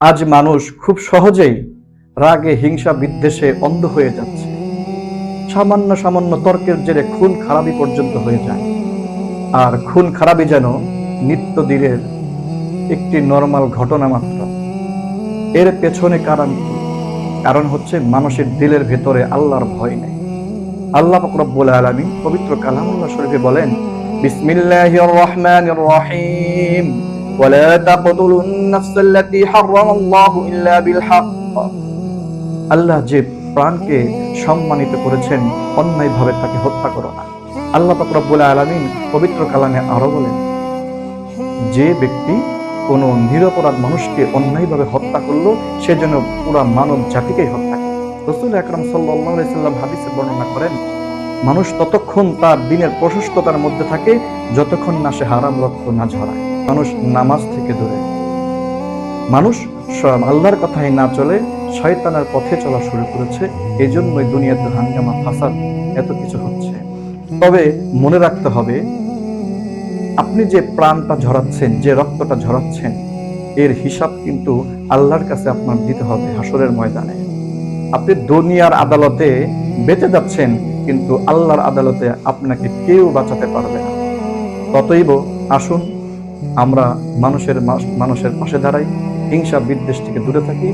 আজ মানুষ খুব সহজেই রাগে হিংসা বিদ্বেষে অন্ধ হয়ে যাচ্ছে। সামান্য সামান্য তর্কের জেরে খুন খারাপি পর্যন্ত হয়ে যায়। আর খুন খারাপি যেন নিত্যদিনের একটি নরমাল ঘটনা মাত্র। এর পেছনে কারণ কি? কারণ হচ্ছে মানুষের দিলের ভেতরে আল্লাহর ভয় নেই। আল্লাহ পাক রব্বুল আলামিন পবিত্র কালামুল্লাহ শরীফে বলেন, বিসমিল্লাহির রহমানির রহিম, ওয়ালা তাকতুলুন নাফসাল্লাতী হারামাল্লাহু ইল্লা বিল হক। আল্লাহ যে প্রাণকে সম্মানিত করেছেন, অন্যায়ভাবে তাকে হত্যা করো না। আল্লাহ পাক রব্বুল আলামিন পবিত্র কালামে আরো বলেন, যে ব্যক্তি কোন নিরপরাধ মানুষকে অন্যায়ভাবে হত্যা করলো, সে যেন পুরা মানব জাতিকেই হত্যা করে। রাসূল আকরাম সাল্লাল্লাহু আলাইহি সাল্লাম হাদিসে বর্ণনা করেন, মানুষ ততক্ষণ তার দিনের প্রশস্ততার মধ্যে থাকে যতক্ষণ না সে হারাম রক্ত না ঝরায়। মানুষ নামাজ থেকে দূরে, মানুষ আল্লাহর কথাই না চলে শয়তানের পথে চলা শুরু করেছে। এই জন্যই দুনিয়াতে হাঙ্গামা ফাসাদ এত কিছু হচ্ছে। তবে মনে রাখতে হবে, আপনি যে প্রাণটা ঝরাচ্ছেন, যে রক্তটা ঝরাচ্ছেন, এর হিসাব কিন্তু আল্লাহর কাছে আপনার দিতে হবে হাসরের ময়দানে। আপনি দুনিয়ার আদালতে বেঁচে যাচ্ছেন, কিন্তু আল্লাহর আদালতে আপনাকে কেউ বাঁচাতে পারবে না। ততইব আসুন আমরা মানুষের পাশে দাঁড়াই, হিংসা বিদ্বেষ থেকে দূরে থাকি।